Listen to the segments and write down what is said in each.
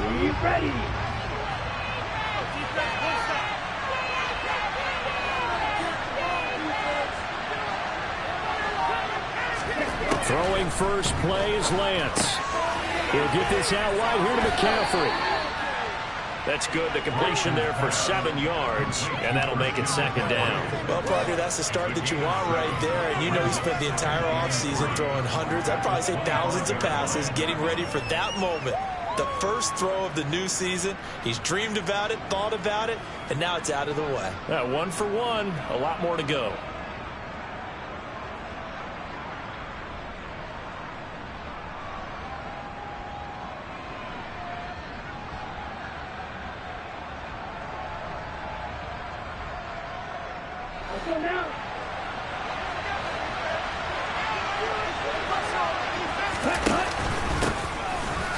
Ready. Throwing first play is Lance. He'll get this out wide here to McCaffrey. That's good. The completion there for 7 yards, and that'll make it second down. Well, partner, that's the start that you want right there. And you know he spent the entire offseason throwing hundreds, I'd probably say thousands of passes, getting ready for that moment. The first throw of the new season. He's dreamed about it, thought about it, and now it's out of the way. 1 for 1. A lot more to go.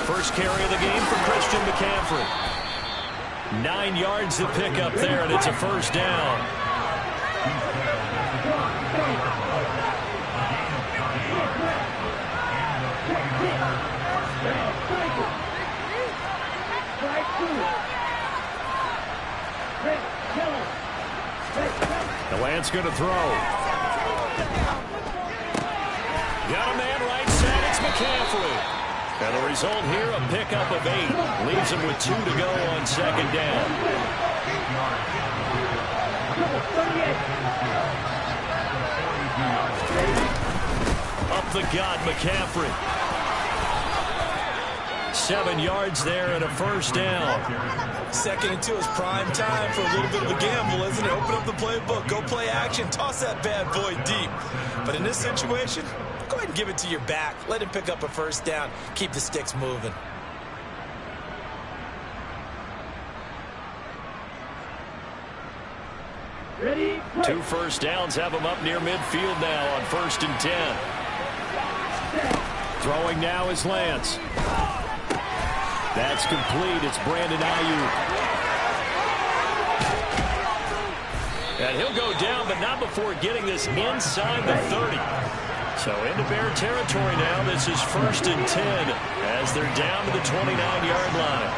First carry of the game for Christian McCaffrey. 9 yards to pick up there, and it's a first down. The Lance going to throw. Got a man right side. It's McCaffrey. And the result here, a pickup of 8. Leaves him with 2 to go on second down. Up the gut, McCaffrey. 7 yards there and a first down. 2nd and 2 is prime time for a little bit of a gamble, isn't it? Open up the playbook, go play action, toss that bad boy deep. But in this situation, go ahead and give it to your back. Let him pick up a first down. Keep the sticks moving. Ready. 2 first downs have him up near midfield now on 1st and 10. Throwing now is Lance. That's complete. It's Brandon Ayuk. And he'll go down, but not before getting this inside the 30. So into Bear territory now. This is 1st and 10 as they're down to the 29-yard line.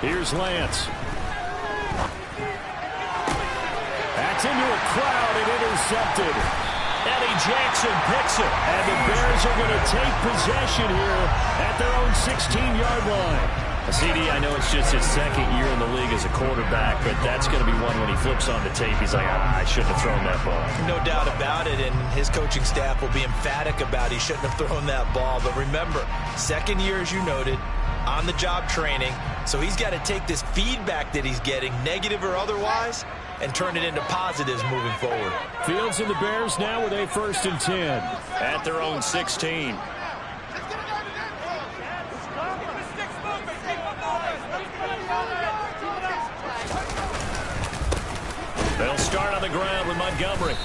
Here's Lance. That's into a crowd and intercepted. Eddie Jackson picks it. And the Bears are going to take possession here at their own 16-yard line. CD, I know it's just his 2nd year in the league as a quarterback, but that's going to be one when he flips on the tape. He's like, I shouldn't have thrown that ball. No doubt about it, and his coaching staff will be emphatic about he shouldn't have thrown that ball. But remember, 2nd year, as you noted, on-the-job training, so he's got to take this feedback that he's getting, negative or otherwise, and turn it into positives moving forward. Fields and the Bears now with a 1st and 10 at their own 16. They'll start on the ground with Montgomery.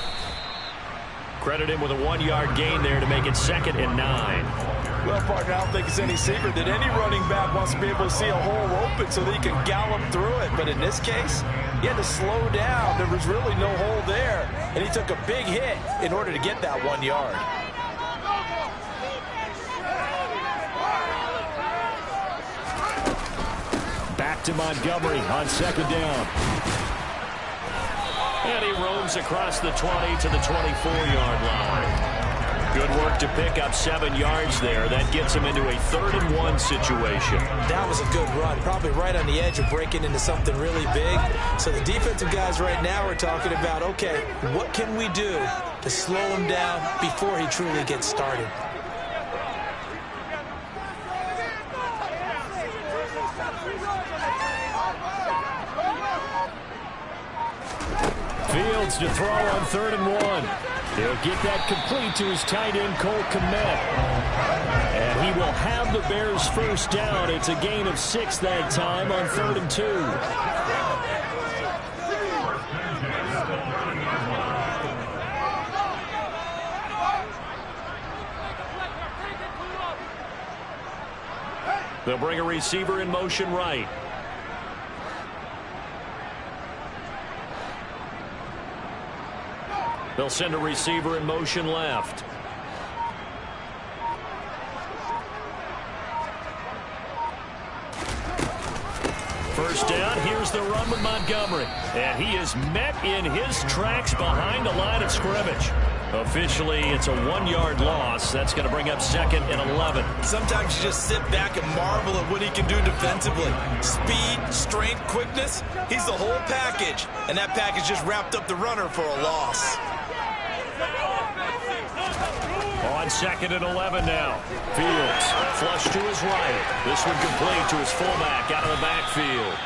Credit him with a 1-yard gain there to make it 2nd and 9. Well, partner, I don't think it's any secret that any running back wants to be able to see a hole open so that he can gallop through it. But in this case, he had to slow down. There was really no hole there, and he took a big hit in order to get that 1 yard. Back to Montgomery on 2nd down. And he roams across the 20 to the 24-yard line. Good work to pick up 7 yards there. That gets him into a 3rd and 1 situation. That was a good run, probably right on the edge of breaking into something really big. So the defensive guys right now are talking about, okay, what can we do to slow him down before he truly gets started? Fields to throw on 3rd and 1. He'll get that complete to his tight end, Cole Kmet. And he will have the Bears first down. It's a gain of 6 that time on 3rd and 2. They'll bring a receiver in motion right. They'll send a receiver in motion left. First down, here's the run with Montgomery. And he is met in his tracks behind the line of scrimmage. Officially, it's a 1-yard loss. That's going to bring up 2nd and 11. Sometimes you just sit back and marvel at what he can do defensively. Speed, strength, quickness, he's the whole package. And that package just wrapped up the runner for a loss. On 2nd and 11 now. Fields, flush to his right. This one complete to his fullback out of the backfield.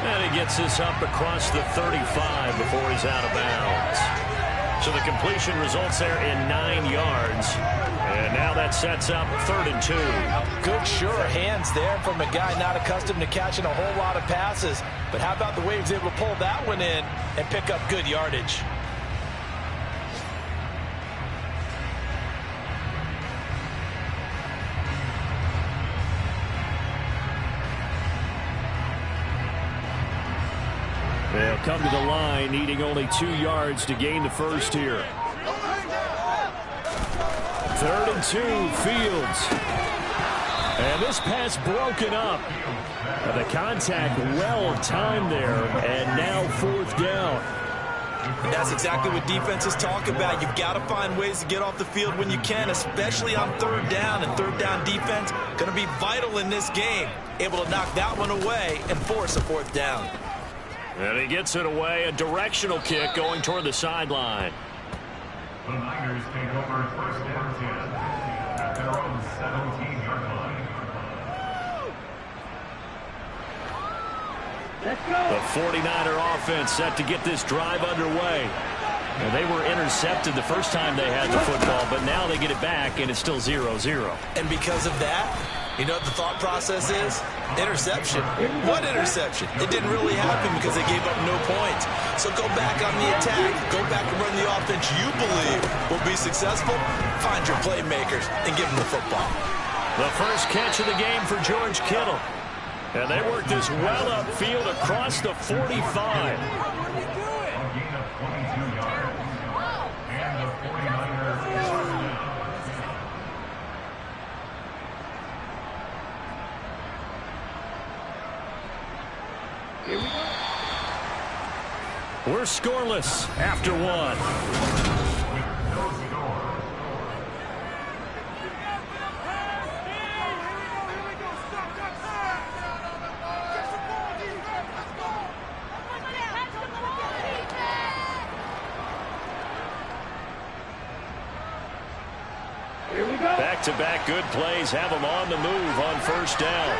And he gets this up across the 35 before he's out of bounds. So the completion results there in 9 yards. And now that sets up 3rd and 2. Good, sure hands there from a guy not accustomed to catching a whole lot of passes. But how about the way he was able to pull that one in and pick up good yardage? They'll come to the line, needing only 2 yards to gain the first here. 3rd and 2, Fields. And this pass broken up. The contact well timed there, and now 4th down. And that's exactly what defenses talk about. You've got to find ways to get off the field when you can, especially on 3rd down. And 3rd down defense going to be vital in this game. Able to knock that one away and force a 4th down. And he gets it away, a directional kick going toward the sideline. The Niners take over 1st and 10 at their own 17-yard line. Let's go. The 49er offense set to get this drive underway. And they were intercepted the first time they had the football, but now they get it back, and it's still 0-0. And because of that, you know what the thought process is? Interception. What interception? It didn't really happen because they gave up no points. So go back on the attack. Go back and run the offense you believe will be successful. Find your playmakers and give them the football. The first catch of the game for George Kittle. And they work this well upfield across the 45. A gain of 22 yards. And the 49ers first down. Here we go. We're scoreless after 1. No score. Back-to-back good plays have them on the move on 1st down.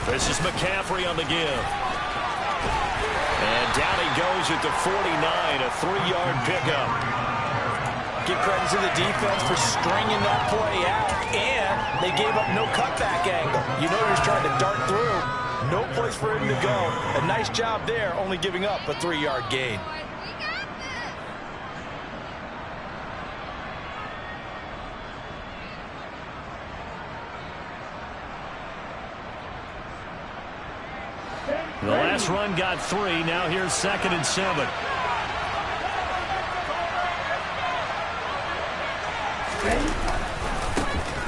This is McCaffrey on the give. And down he goes at the 49, a 3-yard pickup. Give credit to the defense for stringing that play out, and they gave up no cutback angle. You know he was trying to dart through. No place for him to go. A nice job there, only giving up a 3-yard gain. The last run got 3. Now here's 2nd and 7.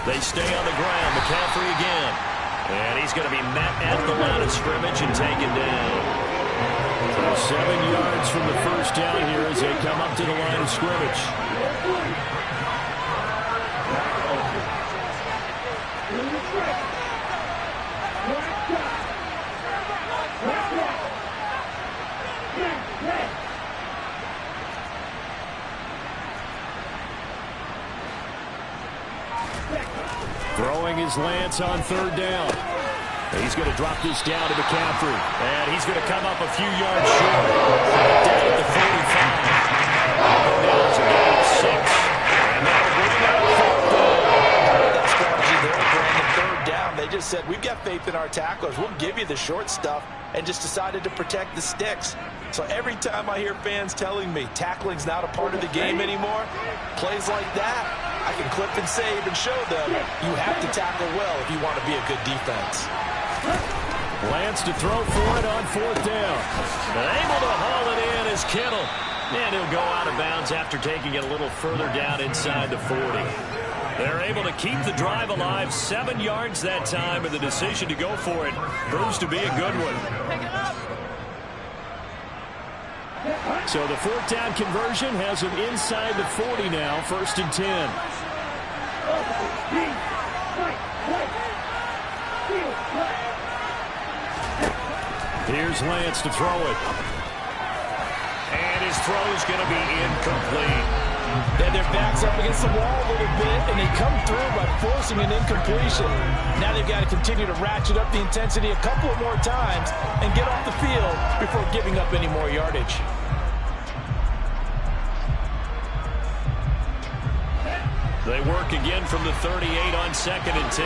They stay on the ground. McCaffrey again. And he's going to be met at the line of scrimmage and taken down. So 7 yards from the first down here as they come up to the line of scrimmage. Throwing his Lance on 3rd down. He's going to drop this down to McCaffrey. And he's going to come up a few yards short. Down at the 45. Down to gain of 6. And that'll bring up 4th down. That strategy there, Brandon, 3rd down. They just said, we've got faith in our tacklers. We'll give you the short stuff, and just decided to protect the sticks. So every time I hear fans telling me tackling's not a part of the game anymore, plays like that, I can clip and save and show them you have to tackle well if you want to be a good defense. Lance to throw for it on 4th down. Able to haul it in is Kittle. And he'll go out of bounds after taking it a little further down inside the 40. They're able to keep the drive alive, 7 yards that time, and the decision to go for it proves to be a good one. So the 4th down conversion has him inside the 40 now, 1st and 10. Here's Lance to throw it. And his throw's going to be incomplete. Yeah, their back's up against the wall a little bit, and they come through by forcing an incompletion. Now they've got to continue to ratchet up the intensity a couple of more times and get off the field before giving up any more yardage. They work again from the 38 on 2nd and 10.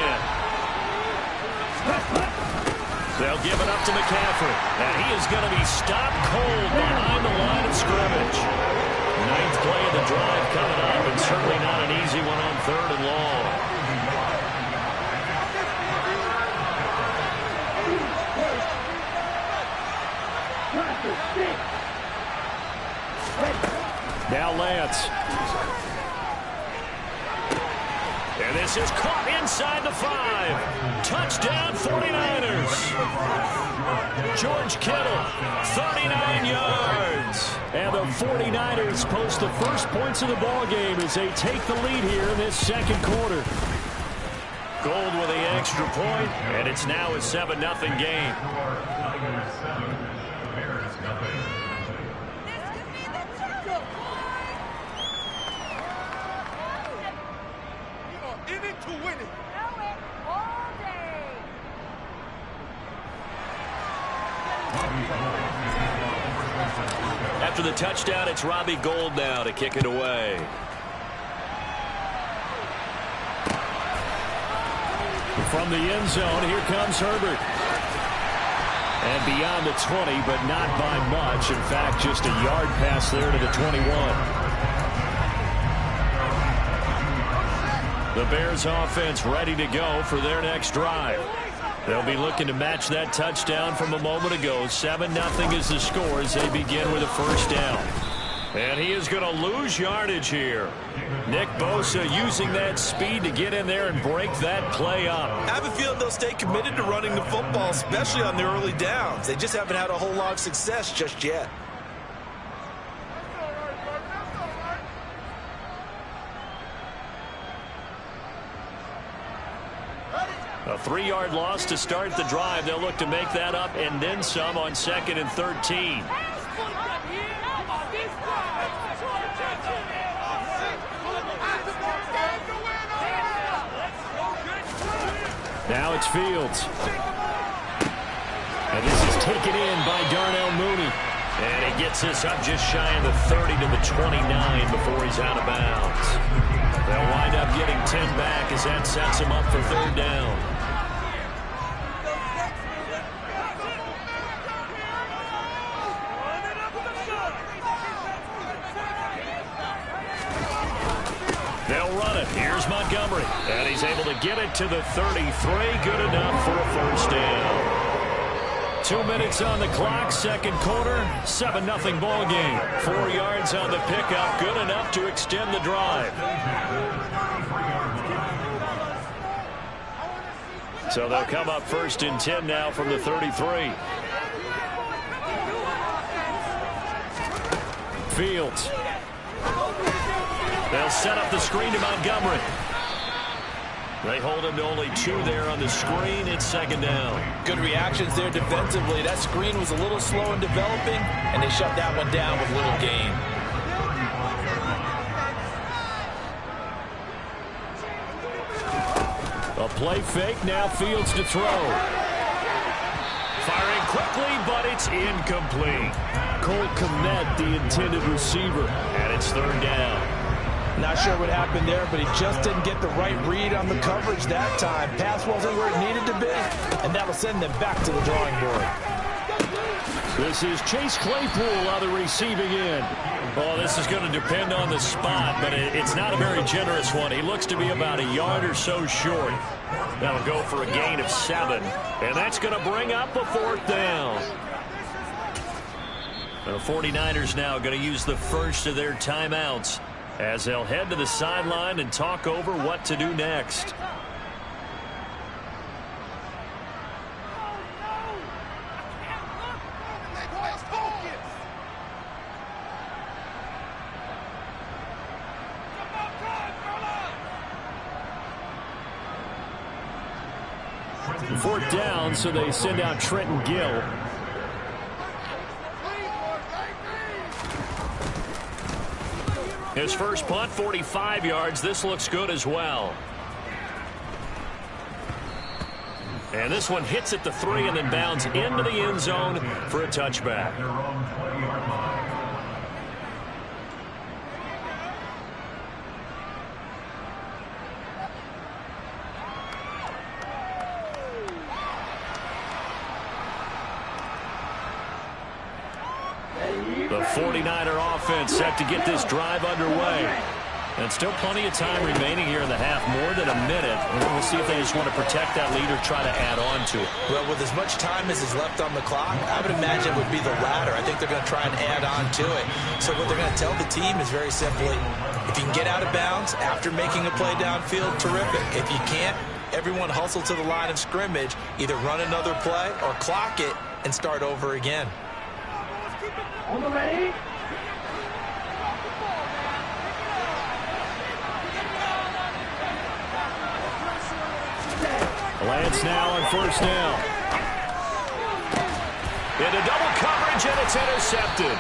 They'll give it up to McCaffrey, and he is going to be stopped cold behind the line of scrimmage. 9th play of the drive coming up, and certainly not an easy one on 3rd and long. Now Lance. And this is caught inside the 5. Touchdown 49ers. George Kittle, 39 yards. And the 49ers post the first points of the ball game as they take the lead here in this 2nd quarter. Gold with the extra point, and it's now a 7-0 game. After the touchdown, it's Robbie Gould now to kick it away. From the end zone, here comes Herbert. And beyond the 20, but not by much. In fact, just a yard pass there to the 21. The Bears offense ready to go for their next drive. They'll be looking to match that touchdown from a moment ago. 7-0 is the score as they begin with a 1st down. And he is going to lose yardage here. Nick Bosa using that speed to get in there and break that play up. I have a feeling they'll stay committed to running the football, especially on the early downs. They just haven't had a whole lot of success just yet. A 3-yard loss to start the drive. They'll look to make that up and then some on 2nd and 13. Now it's Fields. And this is taken in by Darnell Mooney. And he gets this up just shy of the 30 to the 29 before he's out of bounds. They'll wind up getting 10 back as that sets him up for 3rd down. They'll run it. Here's Montgomery. And he's able to get it to the 33. Good enough for a 1st down. 2 minutes on the clock, 2nd quarter. 7-0 ball game. 4 yards on the pickup. Good enough to extend the drive. So they'll come up 1st and 10 now from the 33. Fields. They'll set up the screen to Montgomery. They hold him to only 2 there on the screen. It's 2nd down. Good reactions there defensively. That screen was a little slow in developing, and they shut that one down with little gain. A play fake, now Fields to throw. Firing quickly, but it's incomplete. Cole Kmet, the intended receiver, and it's 3rd down. Not sure what happened there, but he just didn't get the right read on the coverage that time. Pass wasn't where it needed to be, and that'll send them back to the drawing board. This is Chase Claypool on the receiving end. Well, this is going to depend on the spot, but it's not a very generous one. He looks to be about a yard or so short. That'll go for a gain of 7, and that's going to bring up a 4th down. The 49ers now going to use the first of their timeouts as they'll head to the sideline and talk over what to do next. Fourth down, so they send out Trenton Gill. His first punt, 45 yards. This looks good as well. And this one hits at the 3 and then bounds into the end zone for a touchback. The 49er offense set to get this drive underway. And still plenty of time remaining here in the half, more than a minute. And we'll see if they just want to protect that lead or try to add on to it. Well, with as much time as is left on the clock, I would imagine it would be the latter. I think they're going to try and add on to it. So what they're going to tell the team is very simply, if you can get out of bounds after making a play downfield, terrific. If you can't, everyone hustle to the line of scrimmage, either run another play or clock it and start over again. On the ready. Lance now on first down. Into double coverage, and it's intercepted.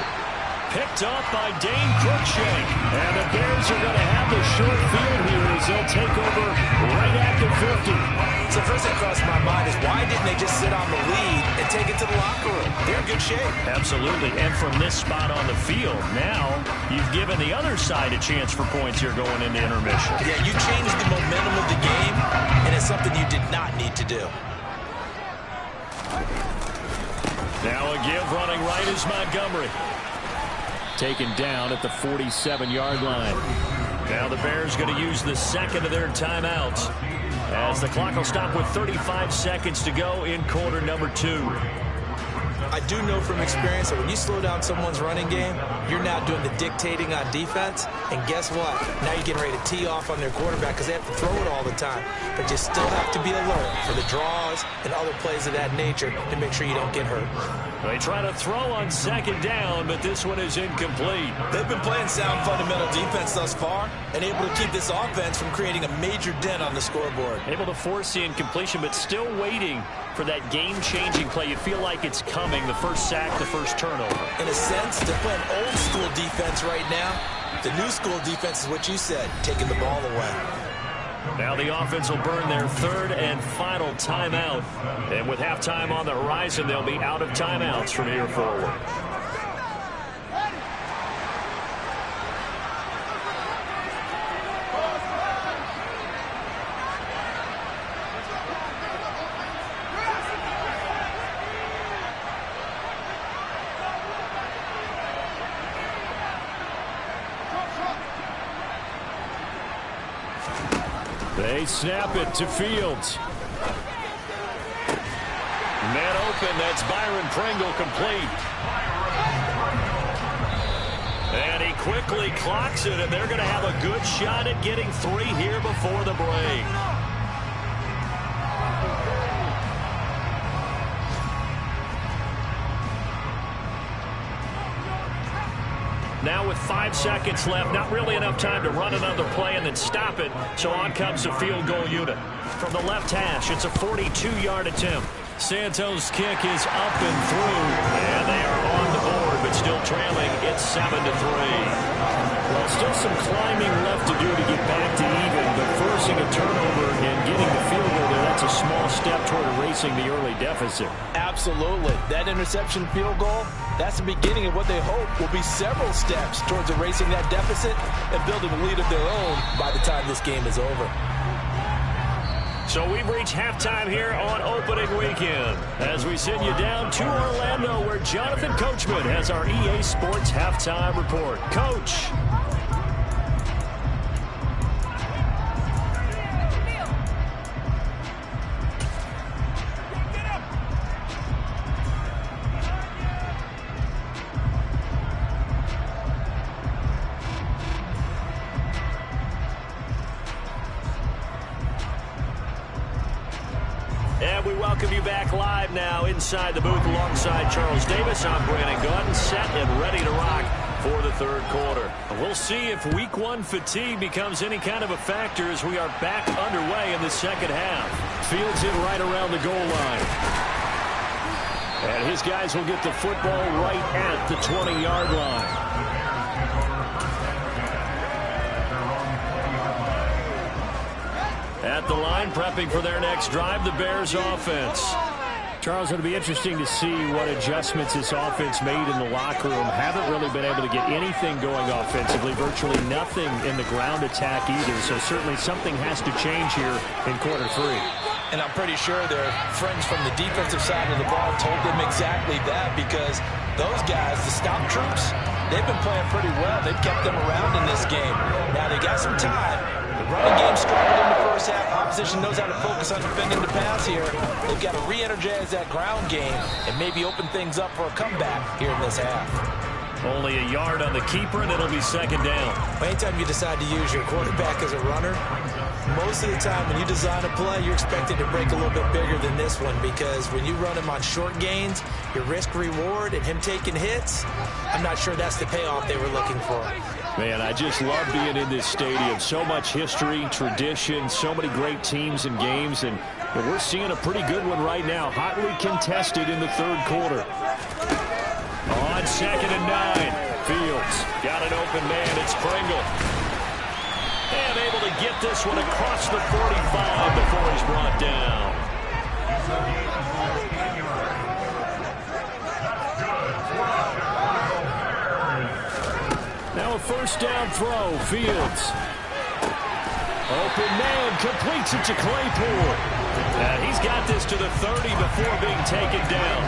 Picked up by Dane Cruikshank. And the Bears are going to have the short field here as they'll take over right at the 50. So first thing crossed my mind is, why didn't they just sit on the lead and take it to the locker room? They're in good shape. Absolutely. And from this spot on the field, now you've given the other side a chance for points here going into intermission. Yeah, you changed the momentum of the game, and it's something you did not need to do. Now a give running right is Montgomery. Taken down at the 47-yard line. Now the Bears going to use the second of their timeouts as the clock will stop with 35 seconds to go in quarter number 2. I do know from experience that when you slow down someone's running game, you're now doing the dictating on defense. And guess what? Now you're getting ready to tee off on their quarterback because they have to throw it all the time. But you still have to be alert for the draws and other plays of that nature to make sure you don't get hurt. They try to throw on second down, but this one is incomplete. They've been playing sound fundamental defense thus far and able to keep this offense from creating a major dent on the scoreboard. Able to force the incompletion, but still waiting for that game-changing play. You feel like it's coming, the first sack, the first turnover. In a sense, they're playing old-school defense right now. The new-school defense is what you said, taking the ball away. Now the offense will burn their third and final timeout. And with halftime on the horizon, they'll be out of timeouts from here forward. They snap it to Fields. Man open, that's Byron Pringle complete. And he quickly clocks it, and they're going to have a good shot at getting 3 here before the break. Now with 5 seconds left, not really enough time to run another play and then stop it. So on comes the field goal unit. From the left hash, it's a 42-yard attempt. Santos' kick is up and through, and they are on the board, but still trailing. It's 7-3. Well, still some climbing left to do to get back to even, but forcing a turnover and getting the field goal there, that's a small step toward erasing the early deficit. Absolutely. That interception field goal, that's the beginning of what they hope will be several steps towards erasing that deficit and building a lead of their own by the time this game is over. So we've reached halftime here on opening weekend as we send you down to Orlando where Jonathan Coachman has our EA Sports halftime report. Coach. And we welcome you back live now inside the booth alongside Charles Davis. I'm Brandon Gunn, set and ready to rock for the third quarter. We'll see if week one fatigue becomes any kind of a factor as we are back underway in the second half. Fields in right around the goal line. And his guys will get the football right at the 20-yard line. At the line, prepping for their next drive, the Bears offense. Charles, it'll be interesting to see what adjustments this offense made in the locker room. Haven't really been able to get anything going offensively, virtually nothing in the ground attack either. So certainly something has to change here in quarter three. And I'm pretty sure their friends from the defensive side of the ball told them exactly that, because those guys, the stop troops, they've been playing pretty well. They've kept them around in this game. Now they got some time. The running game struggled in the first half. Opposition knows how to focus on defending the pass here. They've got to re-energize that ground game and maybe open things up for a comeback here in this half. Only a yard on the keeper, and it'll be second down. Anytime you decide to use your quarterback as a runner, most of the time when you design a play, you're expected to break a little bit bigger than this one, because when you run him on short gains, your risk-reward and him taking hits, I'm not sure that's the payoff they were looking for. Man, I just love being in this stadium. So much history, tradition, so many great teams and games, and we're seeing a pretty good one right now. Hotly contested in the third quarter. On 2nd and 9, Fields got an open man. It's Pringle. And able to get this one across the 45 before he's brought down. Now a first down throw. Fields. Open man, completes it to Claypool. And he's got this to the 30 before being taken down.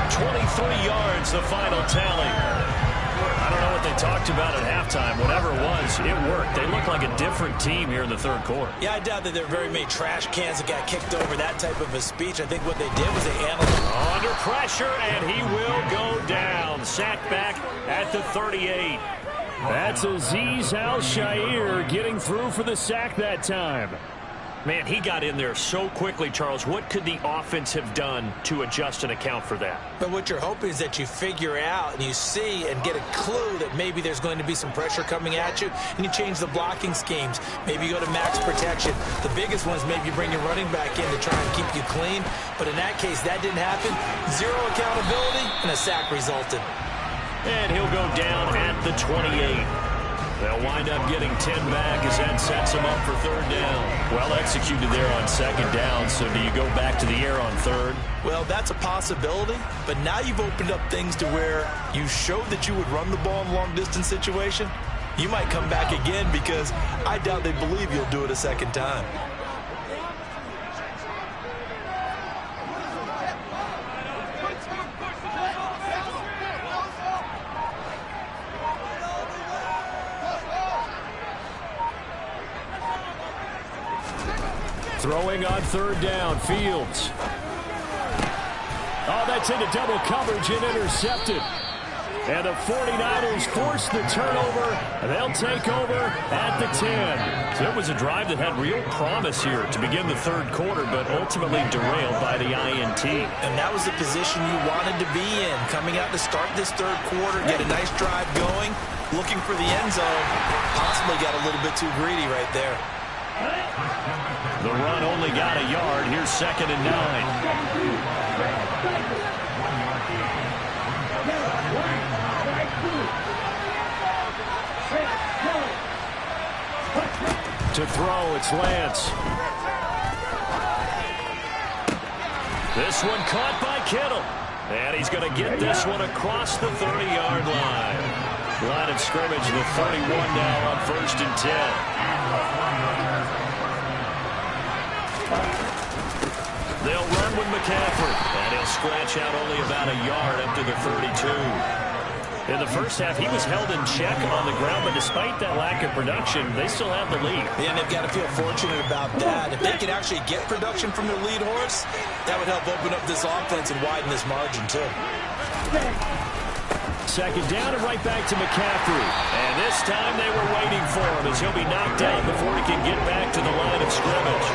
23 yards, the final tally. I don't know what they talked about at halftime. Whatever it was, it worked. They look like a different team here in the third quarter. Yeah, I doubt that there are very many trash cans that got kicked over that type of a speech. I think what they did was they handled it. Under pressure, and he will go down. Sacked back at the 38. That's Azeez Al-Shaair getting through for the sack that time. Man, he got in there so quickly, Charles. What could the offense have done to adjust and account for that? But what you're hoping is that you figure out and you see and get a clue that maybe there's going to be some pressure coming at you, and you change the blocking schemes. Maybe you go to max protection. The biggest one is maybe you bring your running back in to try and keep you clean. But in that case, that didn't happen. Zero accountability, and a sack resulted. And he'll go down at the 28. They'll wind up getting 10 back as that sets them up for third down. Well executed there on second down, so do you go back to the air on third? Well, that's a possibility, but now you've opened up things to where you showed that you would run the ball in a long-distance situation. You might come back again, because I doubt they believe you'll do it a second time. Throwing on third down, Fields. Oh, that's into double coverage and intercepted. And the 49ers force the turnover, and they'll take over at the 10. So it was a drive that had real promise here to begin the third quarter, but ultimately derailed by the INT. And that was the position you wanted to be in, coming out to start this third quarter, get a nice drive going, looking for the end zone. Possibly got a little bit too greedy right there. The run only got a yard. Here's 2nd and 9. To throw, it's Lance. This one caught by Kittle. And he's going to get this one across the 30-yard line. Line of scrimmage, the 31 now on 1st and 10. They'll run with McCaffrey, and he'll scratch out only about a yard up to the 32. In the first half, he was held in check on the ground, but despite that lack of production, they still have the lead. Yeah, and they've got to feel fortunate about that. If they can actually get production from their lead horse, that would help open up this offense and widen this margin, too. Second down and right back to McCaffrey. And this time they were waiting for him as he'll be knocked down before he can get back to the line of scrimmage.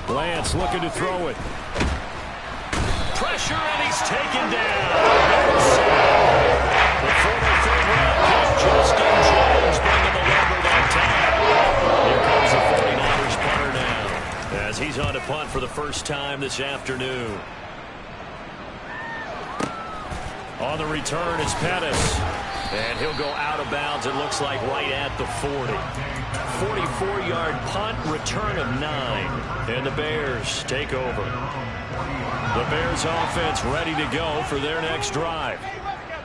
Lance looking to throw it. Pressure, and he's taken down. The former third-round pick, Justin Jones, bringing the lumber that time. Here comes the 49ers punter now, as he's on to punt for the first time this afternoon. On the return is Pettis. And he'll go out of bounds, it looks like, right at the 40. 44-yard punt, return of 9. And the Bears take over. The Bears offense ready to go for their next drive.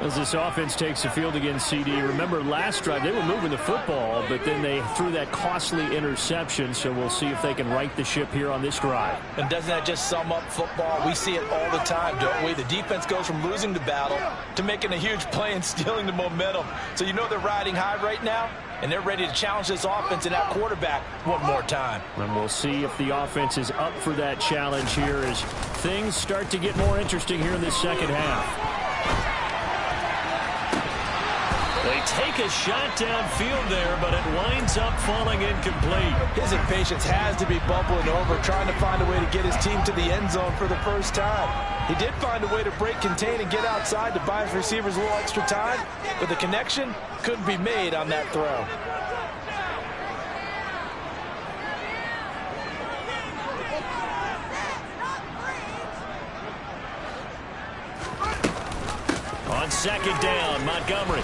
As this offense takes the field against CD, remember last drive they were moving the football, but then they threw that costly interception, so we'll see if they can right the ship here on this drive. And doesn't that just sum up football? We see it all the time, don't we? The defense goes from losing the battle to making a huge play and stealing the momentum. So you know they're riding high right now, and they're ready to challenge this offense and that quarterback one more time. And we'll see if the offense is up for that challenge here as things start to get more interesting here in this second half. They take a shot downfield there, but it winds up falling incomplete. His impatience has to be bubbling over, trying to find a way to get his team to the end zone for the first time. He did find a way to break contain and get outside to buy his receivers a little extra time, but the connection couldn't be made on that throw. On second down, Montgomery.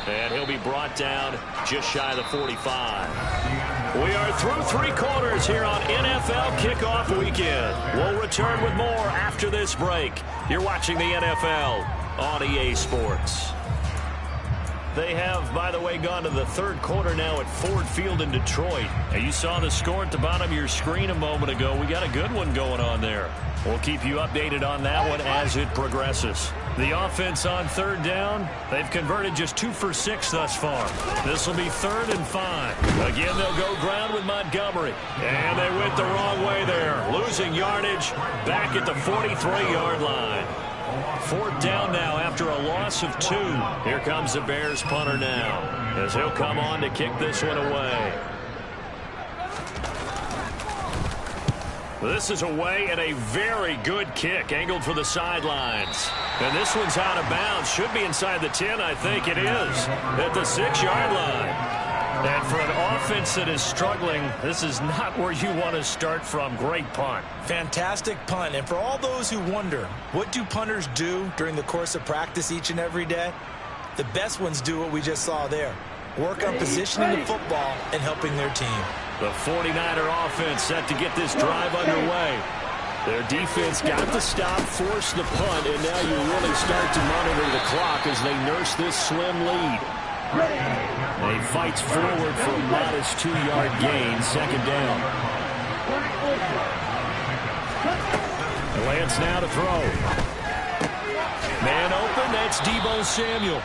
And he'll be brought down just shy of the 45. We are through 3 quarters here on NFL Kickoff Weekend. We'll return with more after this break. You're watching the NFL on EA Sports. They have, by the way, gone to the third quarter now at Ford Field in Detroit. And you saw the score at the bottom of your screen a moment ago. We got a good one going on there. We'll keep you updated on that one as it progresses. The offense on third down, they've converted just 2 for 6 thus far. This will be 3rd and 5. Again, they'll go ground with Montgomery. And they went the wrong way there. Losing yardage back at the 43-yard line. 4th down now after a loss of 2. Here comes the Bears punter now as he'll come on to kick this one away. This is away and a very good kick, angled for the sidelines. And this one's out of bounds. Should be inside the 10, I think it is, at the 6-yard line. And for an offense that is struggling, this is not where you want to start from. Great punt. Fantastic punt. And for all those who wonder, what do punters do during the course of practice each and every day? The best ones do what we just saw there. Work on positioning the football and helping their team. The 49er offense set to get this drive underway. Their defense got the stop, forced the punt, and now you really start to monitor the clock as they nurse this slim lead. He fights forward for a modest 2-yard gain, 2nd down. Lance now to throw. Man open, that's Deebo Samuel.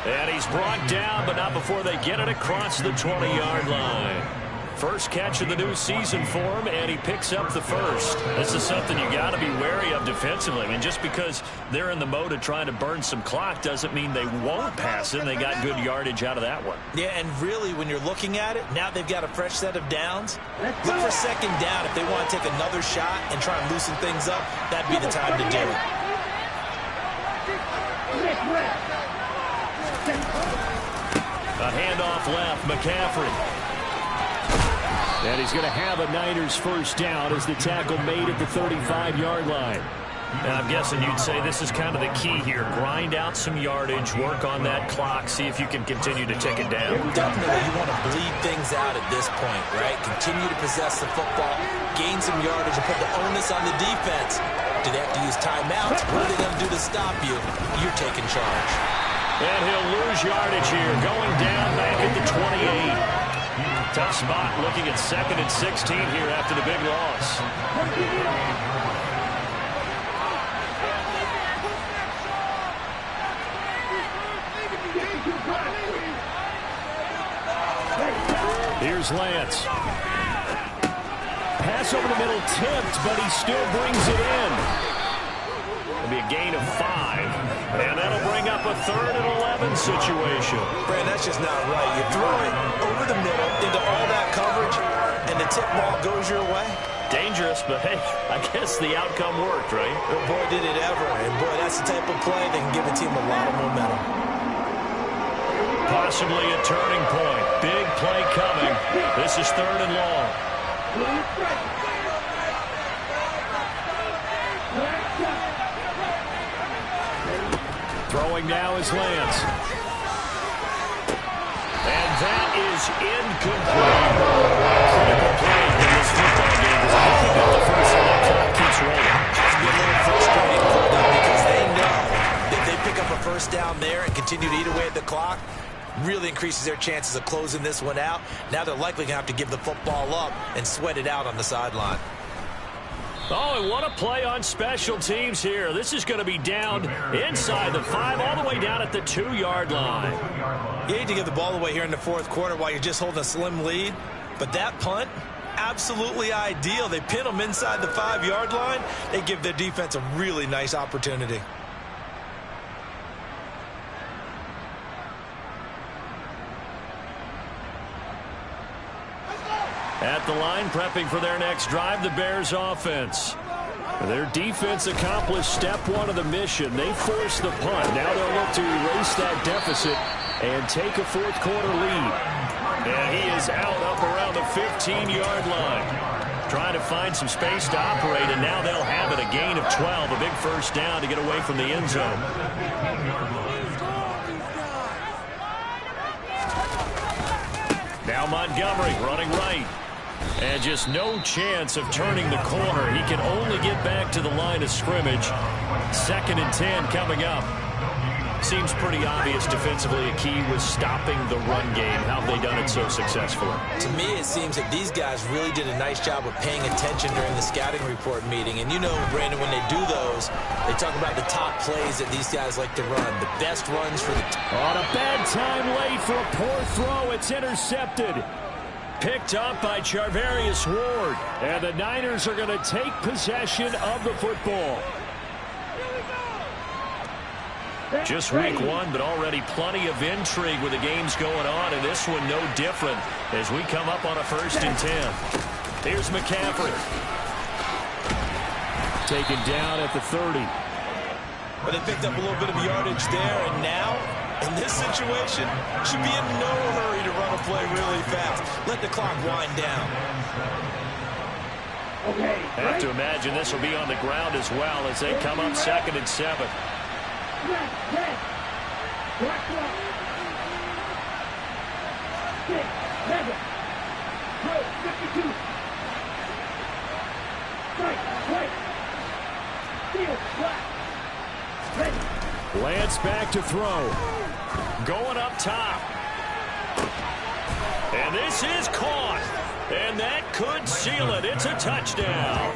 And he's brought down, but not before they get it across the 20-yard line. First catch of the new season for him, and he picks up the first. This is something you got to be wary of defensively. And just because they're in the mode of trying to burn some clock doesn't mean they won't pass it. And they got good yardage out of that one. Yeah, and really, when you're looking at it, now they've got a fresh set of downs. Look for 2nd down. If they want to take another shot and try and loosen things up, that'd be the time to do it. A handoff left, McCaffrey. And he's going to have a Niners first down as the tackle made at the 35-yard line. And I'm guessing you'd say this is kind of the key here. Grind out some yardage, work on that clock, see if you can continue to tick it down. Definitely, you want to bleed things out at this point, right? Continue to possess the football, gain some yardage, and put the onus on the defense. Do they have to use timeouts? What are they going to do to stop you? You're taking charge. And he'll lose yardage here, going down back at the 28. Tough spot looking at 2nd and 16 here after the big loss. Here's Lance. Pass over the middle tipped, but he still brings it in. It'll be a gain of 5. And that'll bring up a 3rd and 11 situation. Brand, that's just not right. You throw it over the middle into all that coverage, and the tip ball goes your way. Dangerous, but hey, I guess the outcome worked, right? Well, boy, did it ever. And boy, that's the type of play that can give a team a lot of momentum. Possibly a turning point. Big play coming. This is 3rd and long. Throwing now is Lance. And that is incomplete. Critical play in this football game because I think that the first and that clock keeps rolling. It's been a little frustrating for them because they know that if they pick up a first down there and continue to eat away at the clock, really increases their chances of closing this one out. Now they're likely going to have to give the football up and sweat it out on the sideline. Oh, and what a play on special teams here. This is going to be down inside the 5, all the way down at the 2-yard line. You hate to give the ball away here in the 4th quarter while you're just holding a slim lead, but that punt, absolutely ideal. They pin them inside the 5-yard line. They give their defense a really nice opportunity. At the line, prepping for their next drive, the Bears offense. Their defense accomplished step 1 of the mission. They forced the punt. Now they'll look to erase that deficit and take a 4th quarter lead. And he is out up around the 15-yard line. Trying to find some space to operate, and now they'll have it. A gain of 12, a big first down to get away from the end zone. Now Montgomery running right. And just no chance of turning the corner. He can only get back to the line of scrimmage. 2nd and 10 coming up. Seems pretty obvious defensively a key was stopping the run game. How have they done it so successfully? To me, it seems that these guys really did a nice job of paying attention during the scouting report meeting. And you know, Brandon, when they do those, they talk about the top plays that these guys like to run. The best runs for the... On a bad time late for a poor throw. It's intercepted. Picked up by Charvarius Ward. And the Niners are going to take possession of the football. Just week 1, but already plenty of intrigue with the games going on, and this one no different as we come up on a 1st and 10. Here's McCaffrey. Taken down at the 30. But they picked up a little bit of yardage there, and now, in this situation, should be in no hurry to run a play really fast. Let the clock wind down. Have to imagine this will be on the ground as well as they come up 2nd and 7. Lance back to throw. Going up top. And this is caught. And that could seal it. It's a touchdown.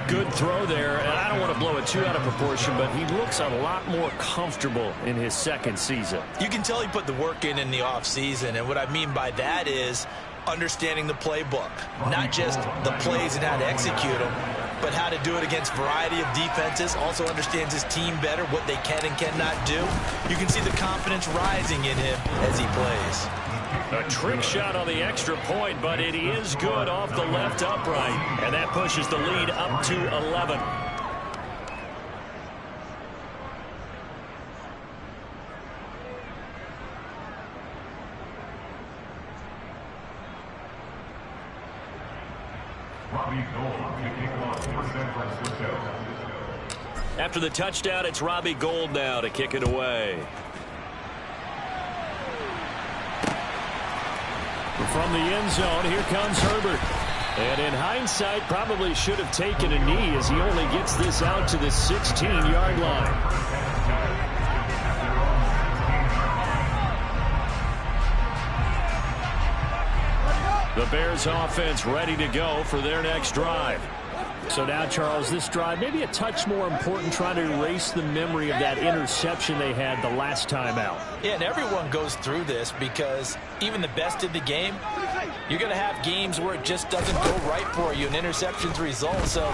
Good throw there, and I don't want to blow it too out of proportion, but he looks a lot more comfortable in his 2nd season. You can tell he put the work in the offseason, and what I mean by that is understanding the playbook. Not just the plays and how to execute them, but how to do it against a variety of defenses. Also understands his team better, what they can and cannot do. You can see the confidence rising in him as he plays. A trick shot on the extra point, but it is good off the left upright. And that pushes the lead up to 11. Robbie Gould. After the touchdown, it's Robbie Gould now to kick it away. From the end zone, here comes Herbert. And in hindsight, probably should have taken a knee as he only gets this out to the 16-yard line. The Bears offense ready to go for their next drive. So now, Charles, this drive maybe a touch more important, trying to erase the memory of that interception they had the last time out. Yeah, and everyone goes through this because even the best in the game, you're going to have games where it just doesn't go right for you, and interceptions result. So,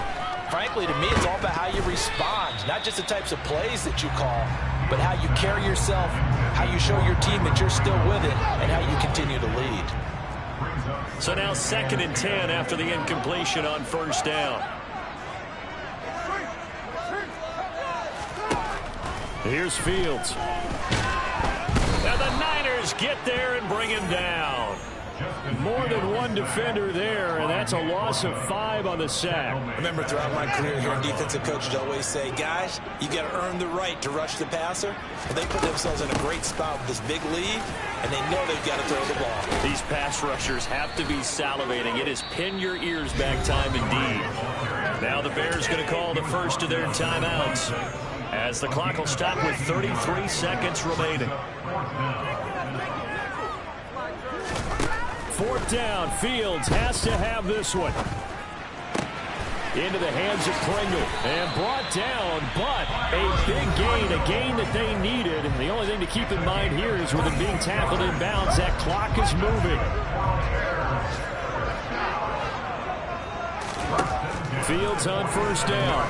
frankly, to me, it's all about how you respond, not just the types of plays that you call, but how you carry yourself, how you show your team that you're still with it, and how you continue to lead. So now 2nd and 10 after the incompletion on first down. Here's Fields. And the Niners get there and bring him down. More than one defender there, and that's a loss of 5 on the sack. I remember throughout my career hearing defensive coaches always say, guys, you got to earn the right to rush the passer. But they put themselves in a great spot with this big lead, and they know they've got to throw the ball. These pass rushers have to be salivating. It is pin your ears back time indeed. Now the Bears going to call the first of their timeouts, as the clock will stop with 33 seconds remaining. 4th down. Fields has to have this one. Into the hands of Pringle. And brought down, but a big gain. A gain that they needed. And the only thing to keep in mind here is with him being tackled in bounds, that clock is moving. Fields on first down.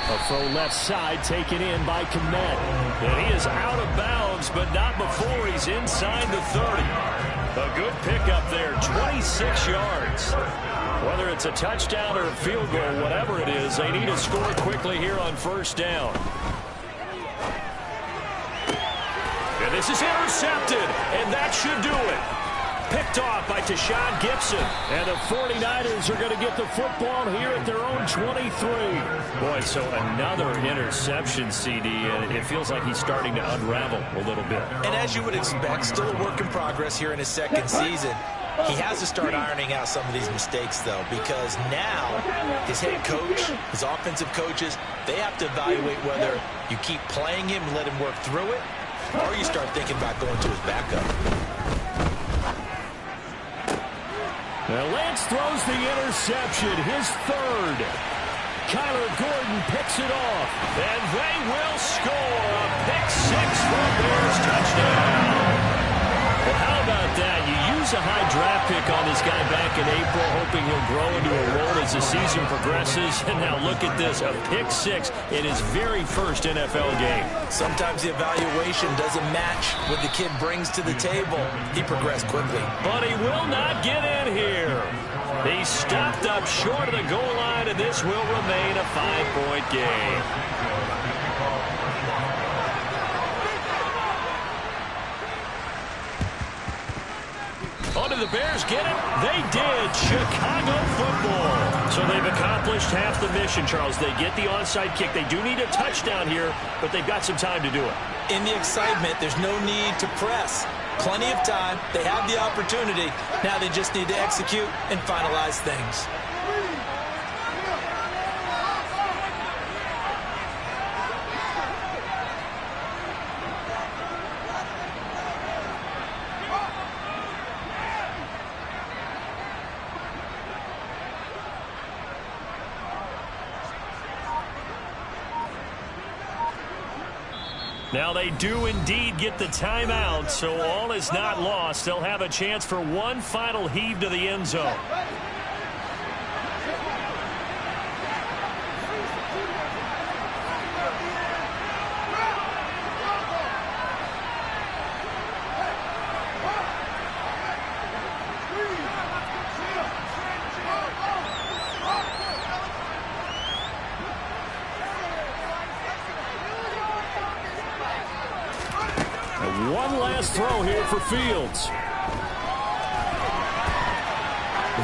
A throw left side taken in by Kmet. And he is out of bounds, but not before he's inside the 30. A good pickup there, 26 yards. Whether it's a touchdown or a field goal, whatever it is, they need to score quickly here on first down. And this is intercepted, and that should do it. Picked off by Tashawn Gibson. And the 49ers are going to get the football here at their own 23. Boy, so another interception, CD, and it feels like he's starting to unravel a little bit. And as you would expect, still a work in progress here in his 2nd season. He has to start ironing out some of these mistakes, though, because now his head coach, his offensive coaches, they have to evaluate whether you keep playing him and let him work through it, or you start thinking about going to his backup. Now Lance throws the interception, his 3rd. Kyler Gordon picks it off, and they will score a pick-6 for a Bears touchdown. Well, how about that? You use a high draft pick on this guy back in April, hoping he'll grow into a role as the season progresses. And now look at this, a pick-6 in his very first NFL game. Sometimes the evaluation doesn't match what the kid brings to the table. He progressed quickly. But he will not get in here. He stopped up short of the goal line, and this will remain a 5-point game. Oh, did the Bears get it? They did. Chicago football. So they've accomplished half the mission, Charles. They get the onside kick. They do need a touchdown here, but they've got some time to do it. In the excitement, there's no need to press. Plenty of time. They have the opportunity. Now they just need to execute and finalize things. Now they do indeed get the timeout, so all is not lost. They'll have a chance for one final heave to the end zone. One last throw here for Fields.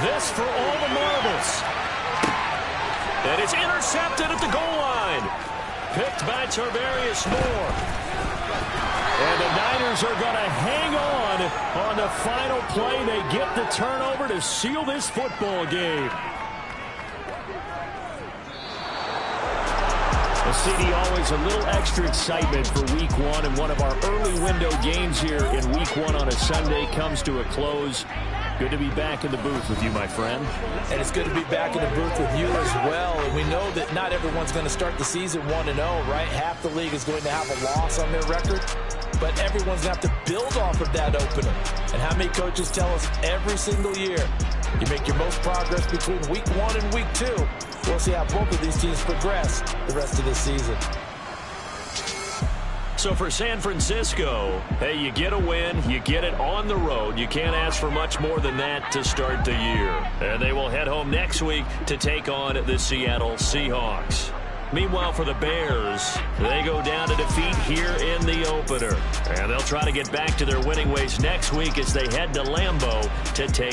This for all the marbles. And it's intercepted at the goal line. Picked by Tarvarius Moore. And the Niners are going to hang on the final play. They get the turnover to seal this football game. Well, CD, always a little extra excitement for Week 1, and one of our early window games here in Week 1 on a Sunday comes to a close. Good to be back in the booth with you, my friend. And it's good to be back in the booth with you as well. And we know that not everyone's going to start the season 1-0, right? Half the league is going to have a loss on their record. But everyone's going to have to build off of that opener. And how many coaches tell us every single year, you make your most progress between Week 1 and Week 2. We'll see how both of these teams progress the rest of this season. So for San Francisco, hey, you get a win, you get it on the road. You can't ask for much more than that to start the year. And they will head home next week to take on the Seattle Seahawks. Meanwhile, for the Bears, they go down to defeat here in the opener. And they'll try to get back to their winning ways next week as they head to Lambeau to take